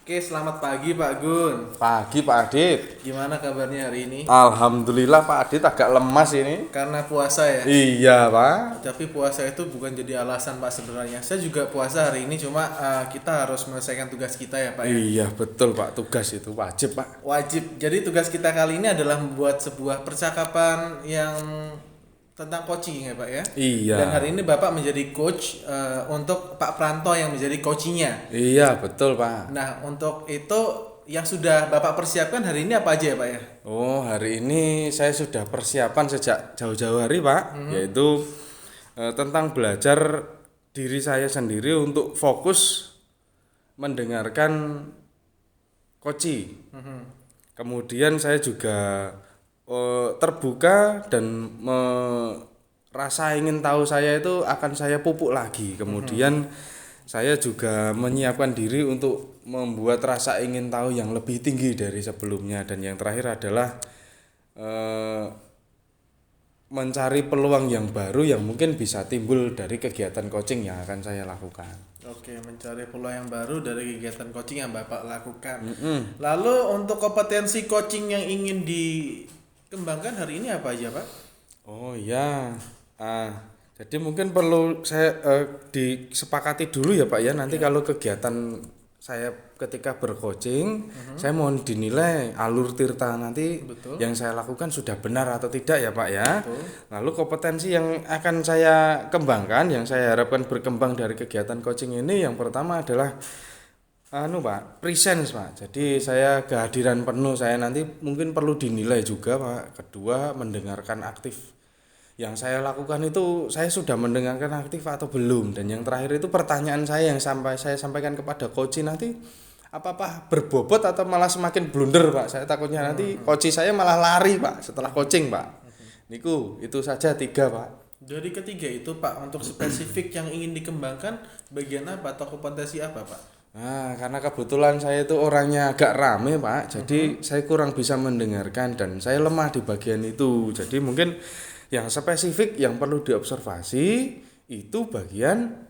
Oke, selamat pagi Pak Gun. Pagi Pak Adit. Gimana kabarnya hari ini? Alhamdulillah Pak Adit agak lemas ini. Karena puasa ya. Iya Pak. Tapi puasa itu bukan jadi alasan Pak sebenarnya. Saya juga puasa hari ini, cuma kita harus menyelesaikan tugas kita ya Pak ya. Iya betul Pak, tugas itu wajib Pak. Wajib. Jadi tugas kita kali ini adalah membuat sebuah percakapan yang tentang coaching ya Pak ya. Iya. Dan hari ini Bapak menjadi coach untuk Pak Pranto yang menjadi coachingnya. Iya betul Pak. Nah untuk itu yang sudah Bapak persiapkan hari ini apa aja ya Pak ya? Oh hari ini saya sudah persiapan sejak jauh-jauh hari Pak, yaitu tentang belajar diri saya sendiri untuk fokus mendengarkan coaching. Kemudian saya juga terbuka dan rasa ingin tahu saya itu akan saya pupuk lagi. Kemudian saya juga menyiapkan diri untuk membuat rasa ingin tahu yang lebih tinggi dari sebelumnya. Dan yang terakhir adalah mencari peluang yang baru yang mungkin bisa timbul dari kegiatan coaching yang akan saya lakukan. Oke, mencari peluang yang baru dari kegiatan coaching yang Bapak lakukan. Lalu untuk kompetensi coaching yang ingin dikembangkan hari ini apa aja Pak? Oh iya, jadi mungkin perlu saya disepakati dulu ya Pak ya. Nanti kalau kegiatan saya ketika bercoaching, saya mohon dinilai alur tirta nanti. Betul. Yang saya lakukan sudah benar atau tidak ya Pak ya. Betul. Lalu kompetensi yang akan saya kembangkan, yang saya harapkan berkembang dari kegiatan coaching ini, yang pertama adalah Pak, presence Pak. Jadi saya kehadiran penuh saya nanti mungkin perlu dinilai juga Pak. Kedua, mendengarkan aktif. Yang saya lakukan itu saya sudah mendengarkan aktif atau belum. Dan yang terakhir itu pertanyaan saya yang saya sampaikan kepada coach nanti apakah berbobot atau malah semakin blunder Pak. Saya takutnya nanti coach saya malah lari Pak setelah coaching Pak. Niku itu saja 3 Pak. Dari ketiga itu Pak, untuk spesifik yang ingin dikembangkan bagian apa atau kompetensi apa Pak? Nah, karena kebetulan saya itu orangnya agak rame Pak, jadi saya kurang bisa mendengarkan dan saya lemah di bagian itu. Jadi mungkin yang spesifik yang perlu diobservasi itu bagian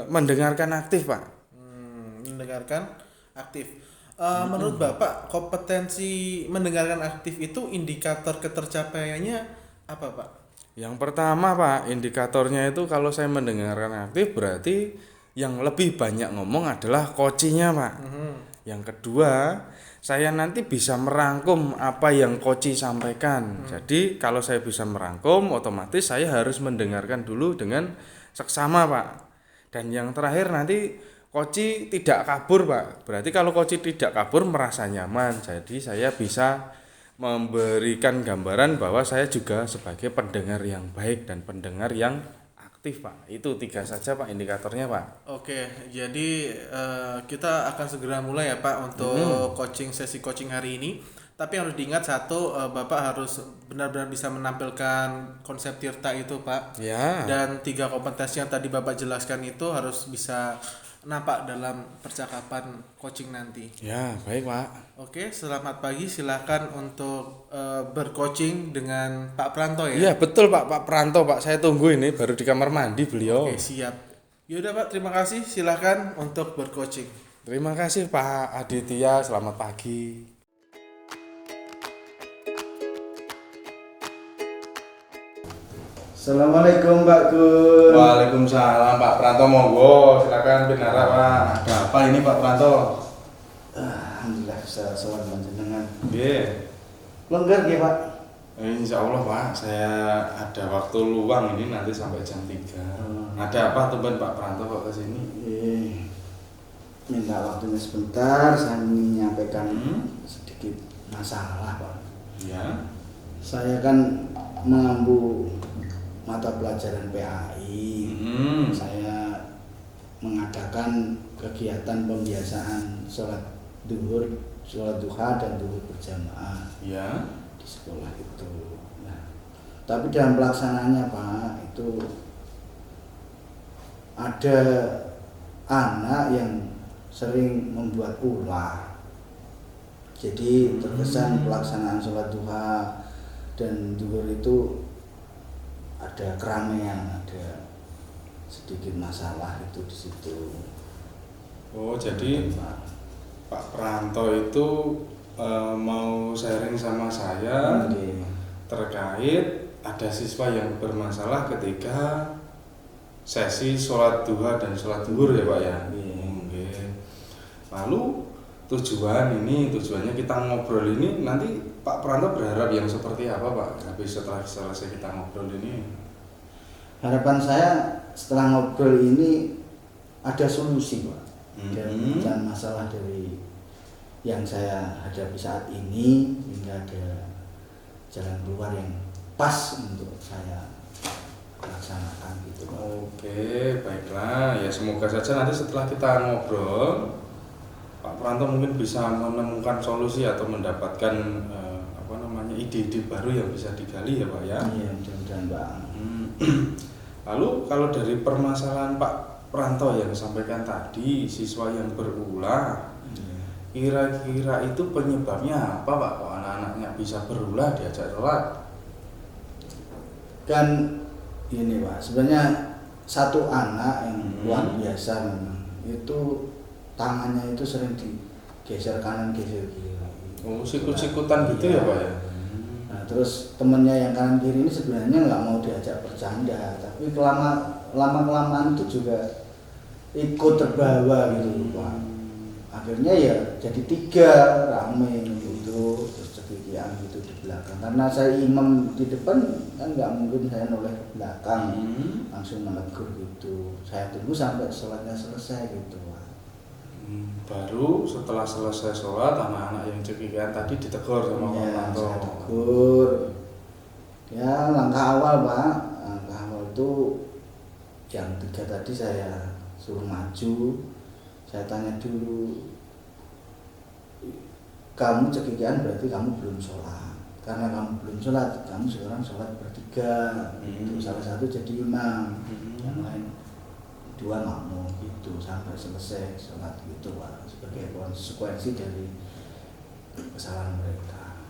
mendengarkan aktif Pak. Mendengarkan aktif. Menurut Bapak, kompetensi mendengarkan aktif itu indikator ketercapaiannya apa Pak? Yang pertama Pak, indikatornya itu kalau saya mendengarkan aktif berarti yang lebih banyak ngomong adalah coachnya Pak. Yang kedua, saya nanti bisa merangkum apa yang coach sampaikan. Jadi kalau saya bisa merangkum, otomatis saya harus mendengarkan dulu dengan seksama Pak. Dan yang terakhir nanti coach tidak kabur Pak. Berarti kalau coach tidak kabur merasa nyaman. Jadi saya bisa memberikan gambaran bahwa saya juga sebagai pendengar yang baik dan pendengar yang aktif Pak. Itu 3 saja Pak indikatornya Pak. Oke, jadi kita akan segera mulai ya Pak untuk sesi coaching hari ini. Tapi harus diingat satu, Bapak harus benar-benar bisa menampilkan konsep tirta itu Pak. Ya. Dan 3 kompetensi yang tadi Bapak jelaskan itu harus bisa nampak dalam percakapan coaching nanti. Ya, baik Pak. Oke, selamat pagi. Silakan untuk bercoaching dengan Pak Pranto ya. Iya betul Pak Pranto Pak, saya tunggu ini baru di kamar mandi beliau. Oke, siap. Yaudah Pak, terima kasih. Silakan untuk bercoaching. Terima kasih Pak Aditya, selamat pagi. Assalamualaikum Pak Gun. Waalaikumsalam Pak Pranto, monggo silakan binara Pak. Ada apa ini Pak Pranto? Alhamdulillah bisa sowan panjenengan. Nggih. Lenggar nggih Pak. Insya Allah Pak, saya ada waktu luang ini nanti sampai jam 3. Ada apa tumben Pak Pranto kok kesini? Minta waktunya sebentar, saya menyampaikan sedikit masalah Pak. Ya. Saya kan mengampu mata pelajaran PAI. Saya mengadakan kegiatan pembiasaan sholat duhur, sholat duha dan duhur berjamaah Ya. di sekolah itu. Nah, tapi dalam pelaksanaannya Pak, itu ada anak yang sering membuat ulah. Jadi terkesan pelaksanaan sholat duha dan duhur itu ada keramaian, ada sedikit masalah itu di situ. Oh, jadi Pak Pranto itu mau sharing sama saya terkait ada siswa yang bermasalah ketika sesi sholat duha dan sholat zuhur ya Pak ya. Oke. Lalu tujuannya kita ngobrol ini nanti Pak Pranto berharap yang seperti apa Pak? Habis setelah selesai kita ngobrol ini. Harapan saya setelah ngobrol ini ada solusi Pak. Dan masalah dari yang saya hadapi saat ini hingga ada jalan keluar yang pas untuk saya laksanakan gitu Pak. Oke, baiklah. Ya semoga saja nanti setelah kita ngobrol Pak Pranto mungkin bisa menemukan solusi atau mendapatkan ide-ide baru yang bisa digali ya Pak ya. Iya, mudah-mudahan Pak. Lalu kalau dari permasalahan Pak Pranto yang disampaikan tadi, siswa yang berulah, kira-kira itu penyebabnya apa Pak? Kok anak-anaknya bisa berulah diajak sholat? Kan ini Pak, sebenarnya satu anak yang luar biasa memang itu tangannya itu sering digeser kanan geser kiri. Oh, sikut-sikutan gitu ya Pak ya? Nah, terus temennya yang kanan kiri ini sebenarnya nggak mau diajak bercanda, tapi lama-kelamaan itu juga ikut terbawa gitu Pak. Akhirnya ya jadi 3 rame gitu, terus cekikian gitu di belakang. Karena saya imam di depan kan nggak mungkin saya noleh ke belakang, langsung menegur gitu. Saya tunggu sampai sholatnya selesai gitu Pak. Baru setelah selesai sholat anak-anak yang cekikian tadi ditegur sama Pak Pranto. Saya tegur. Ya langkah awal Pak, langkah awal itu yang 3 tadi saya suruh maju. Saya tanya dulu, kamu cekikian berarti kamu belum sholat. Karena kamu belum sholat, kamu sekarang sholat bertiga. Itu salah satu jadi imam, yang lain 2 makmum gitu sampai selesai sholat gitu Pak. Sebagai konsekuensi dari kesalahan mereka.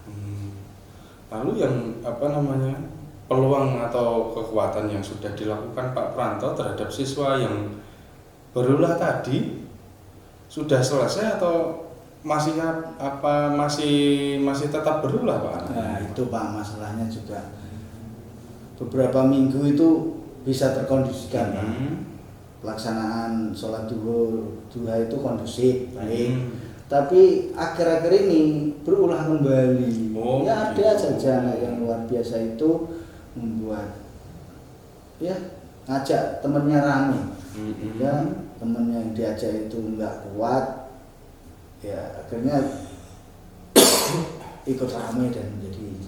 Lalu yang peluang atau kekuatan yang sudah dilakukan Pak Pranto terhadap siswa yang berulah tadi sudah selesai atau masih tetap berulah Pak? Nah itu Pak masalahnya juga beberapa minggu itu bisa terkondisikan Pak. Pelaksanaan sholat duha itu kondusif baik, tapi akhir-akhir ini berulah kembali. Ya ada saja anak yang luar biasa itu membuat ya ngajak temennya rame, ya temennya yang diajak itu nggak kuat, ya akhirnya ikut rame dan menjadi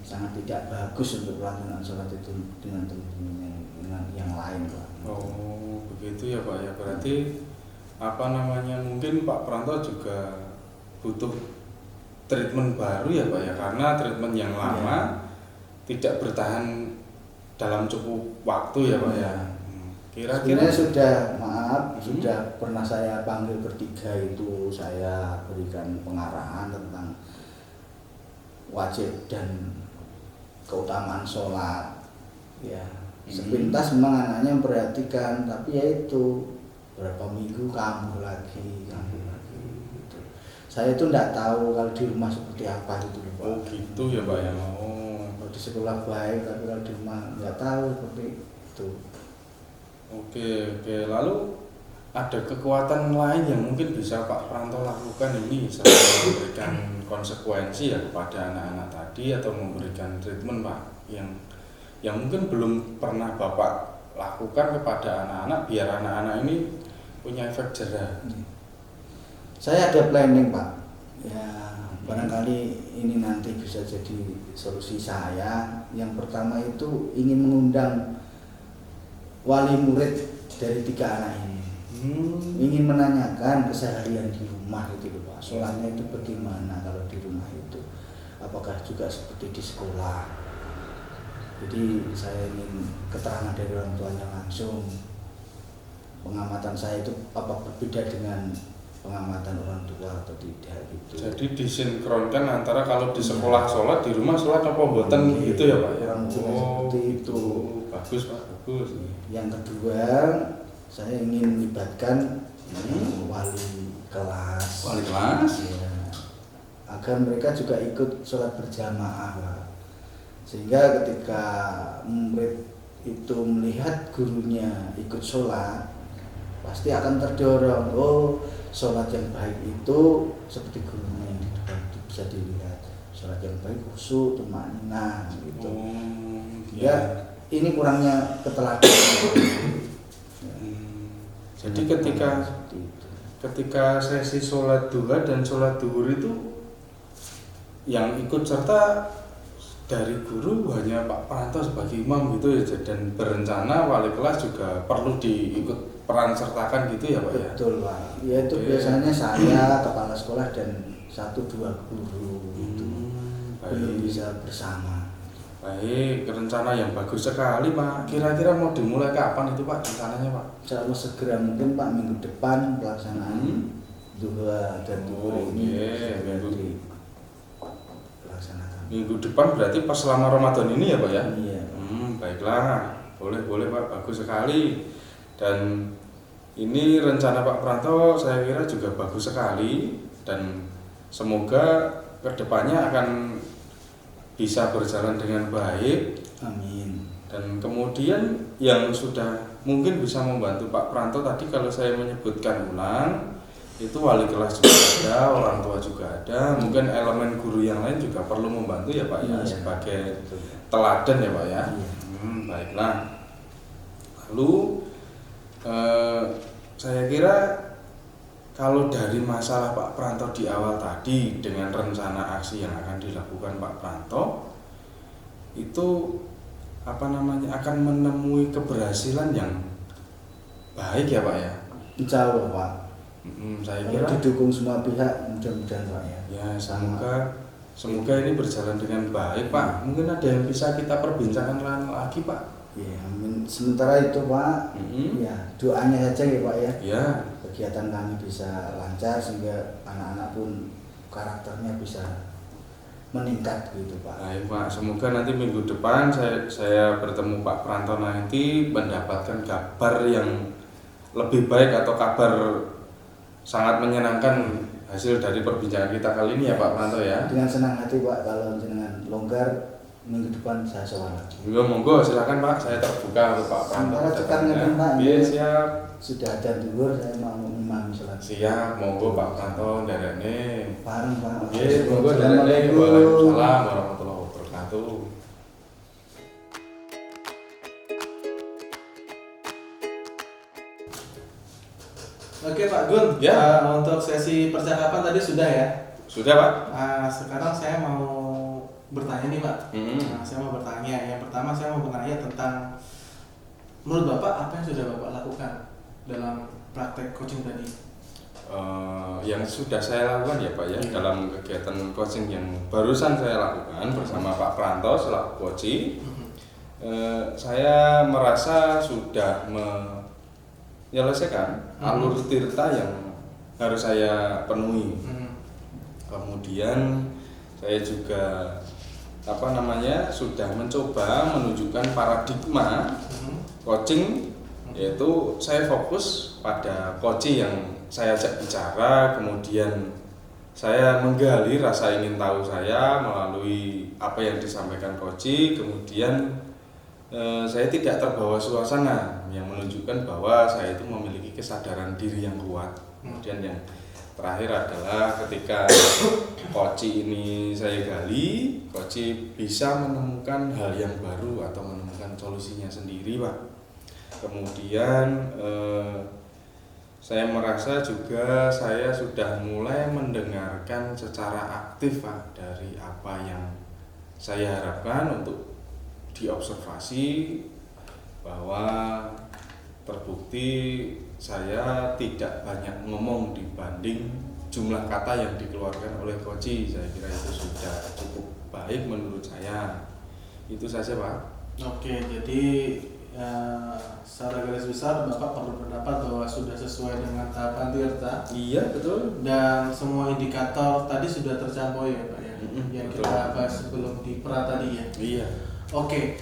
sangat tidak bagus untuk pelaksanaan sholat itu dengan teman-teman yang lain Pak. Oh begitu ya Pak ya, berarti mungkin Pak Pranto juga butuh treatment baru ya Pak ya, karena treatment yang lama tidak bertahan dalam cukup waktu ya Pak ya. Kira-kira sudah pernah saya panggil bertiga itu, saya berikan pengarahan tentang wajib dan keutamaan sholat ya. Sepintas memang anaknya memperhatikan, tapi ya itu berapa minggu kambuh lagi gitu. Saya itu tidak tahu kalau di rumah seperti apa gitu Pak. Oh gitu ya Pak ya. Kalau di sekolah baik, tapi kalau di rumah nggak tahu seperti itu. Oke, lalu ada kekuatan lain yang mungkin bisa Pak Pranto lakukan ini selain memberikan konsekuensi ya kepada anak-anak tadi atau memberikan treatment Pak yang mungkin belum pernah Bapak lakukan kepada anak-anak biar anak-anak ini punya efek jerah. Saya ada planning Pak, ya barangkali ini nanti bisa jadi solusi saya. Yang pertama itu ingin mengundang wali murid dari 3 anak ini, ingin menanyakan keseharian di rumah itu Pak, sholatnya itu bagaimana kalau di rumah itu, apakah juga seperti di sekolah. Jadi saya ingin keterangan dari orang tuanya langsung. Pengamatan saya itu apa berbeda dengan pengamatan orang tua atau tidak gitu. Jadi disinkronkan antara kalau di sekolah sholat, di rumah sholat apa mboten gitu ya Pak ya. Seperti itu. Bagus Pak, bagus. Yang kedua, saya ingin melibatkan wali kelas. Wali kelas. Ya, agar mereka juga ikut sholat berjamaah Pak. Sehingga ketika murid itu melihat gurunya ikut sholat, pasti akan terdorong, oh sholat yang baik itu seperti gurunya yang di depan itu bisa dilihat, sholat yang baik khusyuk, tumanina gitu. Ya, ini kurangnya keteladanan. Jadi ketika sesi sholat duha dan sholat duhur itu yang ikut serta dari guru hanya Pak Pranto sebagai imam gitu ya, dan berencana wali kelas juga perlu diikut peran sertakan gitu ya Pak ya? Betul Pak, ya itu biasanya saya, kepala sekolah dan 1-2 guru gitu, belum bisa bersama. Baik, rencana yang bagus sekali Pak. Kira-kira mau dimulai kapan itu Pak rencananya Pak? Insya Allah segera mungkin Pak, minggu depan pelaksanaan duha dan duhur ini segera dilaksanakan. Minggu depan berarti pas selama Ramadan ini ya Pak ya? Iya. Baiklah, boleh Pak, bagus sekali. Dan ini rencana Pak Pranto saya kira juga bagus sekali, dan semoga kedepannya akan bisa berjalan dengan baik. Amin. Dan kemudian yang sudah mungkin bisa membantu Pak Pranto tadi kalau saya menyebutkan ulang, itu wali kelas juga ada, orang tua juga ada, mungkin elemen guru yang lain juga perlu membantu ya Pak ya, sebagai teladan ya Pak ya. Baiklah. Lalu saya kira kalau dari masalah Pak Pranto di awal tadi dengan rencana aksi yang akan dilakukan Pak Pranto itu akan menemui keberhasilan yang baik ya Pak ya. Insya Allah Pak. Saya Kalau kira didukung semua pihak, mudah-mudahan Pak ya. Ya semoga ini berjalan dengan baik Pak. Mungkin ada yang bisa kita perbincangkan lagi Pak. Ya, sementara itu Pak, ya doanya saja ya Pak ya. Ya. Kegiatan kami bisa lancar sehingga anak-anak pun karakternya bisa meningkat gitu Pak. Baik Pak, semoga nanti minggu depan saya bertemu Pak Pranto nanti mendapatkan kabar yang lebih baik atau kabar sangat menyenangkan hasil dari perbincangan kita kali ini ya Pak Pranto ya. Dengan senang hati Pak, kalau dengan longgar minggu depan saya soal lagi. Ya monggo silakan Pak, saya terbuka untuk Pak Pranto. Sementara tekan ngeten Pak. Iya siap. Sudah ada duhur, saya mau imam sholat. Siap, monggo Pak Pranto ndarane. Bareng Pak. Nggih, monggo ndarane. Waalaikumsalam warahmatullahi wabarakatuh. Oke Pak Gun, Ya. Untuk sesi percakapan tadi sudah ya. Sudah Pak? Sekarang saya mau bertanya nih Pak. Saya mau bertanya. Yang pertama saya mau bertanya tentang menurut Bapak apa yang sudah Bapak lakukan dalam praktek coaching tadi? Yang sudah saya lakukan ya Pak ya, dalam kegiatan coaching yang barusan saya lakukan bersama Pak Pranto selaku coach, saya merasa sudah menyelesaikan alur tirta yang harus saya penuhi. Kemudian saya juga sudah mencoba menunjukkan paradigma coaching, yaitu saya fokus pada coach yang saya ajak bicara, kemudian saya menggali rasa ingin tahu saya melalui apa yang disampaikan coach, kemudian saya tidak terbawa suasana yang menunjukkan bahwa saya itu memiliki kesadaran diri yang kuat. Kemudian yang terakhir adalah ketika coach ini saya gali, coach bisa menemukan hal yang baru atau menemukan solusinya sendiri Pak. Kemudian saya merasa juga saya sudah mulai mendengarkan secara aktif Pak dari apa yang saya harapkan untuk diobservasi, bahwa terbukti saya tidak banyak ngomong dibanding jumlah kata yang dikeluarkan oleh coach. Saya kira itu sudah cukup baik menurut saya. Itu saja Pak. Oke, jadi secara garis besar Bapak perlu berpendapat bahwa sudah sesuai dengan tahapan tirta. Iya betul. Dan semua indikator tadi sudah tercapai ya Pak ya, yang betul. kita bahas sebelum di pra tadi ya. Iya. Oke,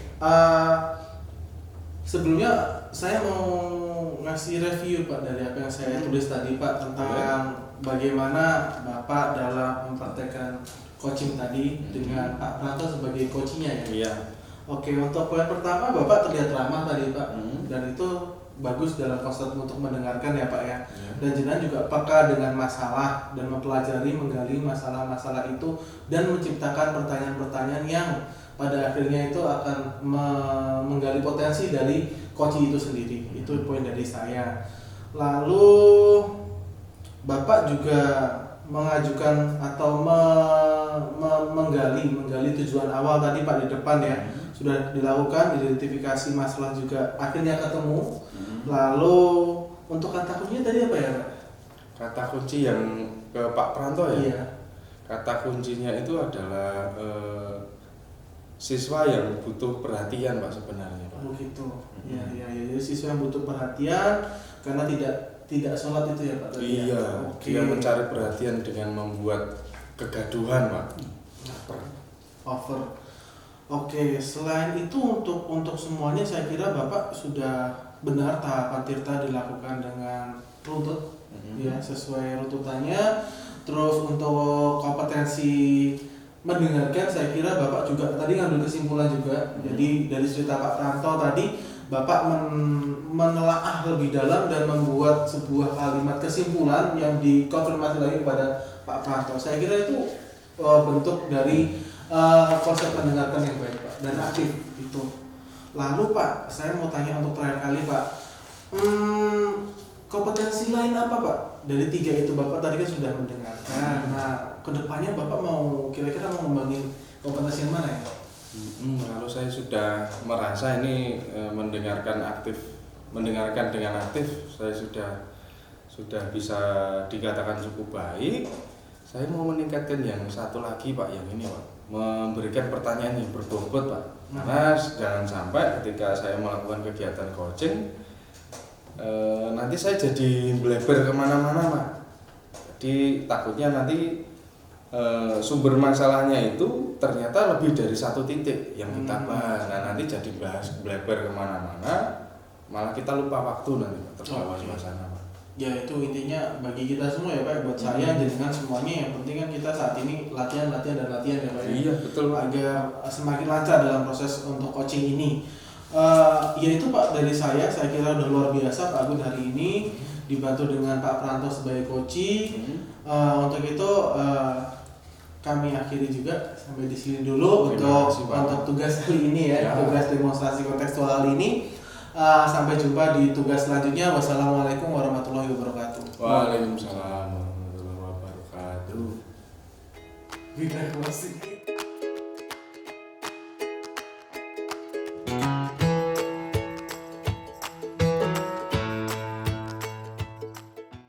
sebelumnya saya mau ngasih review Pak dari apa yang saya tulis tadi Pak tentang bagaimana Bapak dalam mempraktekkan coaching tadi dengan Pak Pranto sebagai coachingnya ya. Iya. Oke, untuk poin pertama Bapak terlihat ramah tadi Pak, dan itu bagus dalam konsep untuk mendengarkan ya Pak ya. Dan jenengan juga peka dengan masalah dan mempelajari menggali masalah-masalah itu dan menciptakan pertanyaan-pertanyaan yang pada akhirnya itu akan menggali potensi dari coaching itu sendiri. Itu poin dari saya. Lalu Bapak juga mengajukan atau menggali tujuan awal tadi Pak di depan ya. Sudah dilakukan identifikasi masalah juga akhirnya ketemu. Lalu untuk kata kuncinya tadi apa ya Pak? Kata kunci yang ke Pak Pranto ya. Iya. Kata kuncinya itu adalah siswa yang butuh perhatian Pak sebenarnya Pak. Oh gitu. Iya. Jadi siswa yang butuh perhatian karena tidak sholat itu ya Pak tadi. Iya. Oke. Dia mencari perhatian dengan membuat kegaduhan Pak. Over. Oke, selain itu untuk semuanya saya kira Bapak sudah benar tahapan tirta dilakukan dengan runtut ya sesuai runtutannya. Terus untuk kompetensi mendengarkan saya kira Bapak juga tadi ngambil kesimpulan juga. Jadi dari cerita Pak Pranto tadi Bapak menelaah lebih dalam dan membuat sebuah kalimat kesimpulan yang dikonfirmasi lagi kepada Pak Pranto. Saya kira itu bentuk dari konsep mendengarkan yang baik Pak dan aktif itu. Lalu Pak, saya mau tanya untuk terakhir kali Pak, kompetensi lain apa Pak? Dari 3 itu Bapak tadi kan sudah mendengarkan. Nah, kedepannya Bapak mau kira-kira mau ngembangin kompetensi yang mana ya? Kalau saya sudah merasa ini mendengarkan dengan aktif, saya sudah bisa dikatakan cukup baik. Saya mau meningkatkan yang satu lagi Pak, yang ini Pak, memberikan pertanyaan yang berbobot Pak. Karena jangan sampai ketika saya melakukan kegiatan coaching nanti saya jadi bleber kemana-mana Pak. Jadi takutnya nanti sumber masalahnya itu ternyata lebih dari satu titik yang kita bahas. Nah nanti jadi bahas bleber kemana-mana, malah kita lupa waktu nanti Pak, terbawa suasana Pak. Ya itu intinya bagi kita semua ya Pak, buat saya dengan semuanya yang penting kan kita saat ini latihan ya Pak ya. Iya betul Pak. Agar semakin lancar dalam proses untuk coaching ini. Ya itu Pak dari saya kira udah luar biasa Pak Agun hari ini dibantu dengan Pak Pranto sebagai coaching. Untuk itu kami akhiri juga sampai di sini dulu untuk tugas kali ini ya, tugas demonstrasi kontekstual kali ini. Sampai jumpa di tugas selanjutnya. Wassalamualaikum warahmatullahi wabarakatuh. Waalaikumsalam warahmatullahi wabarakatuh. Bina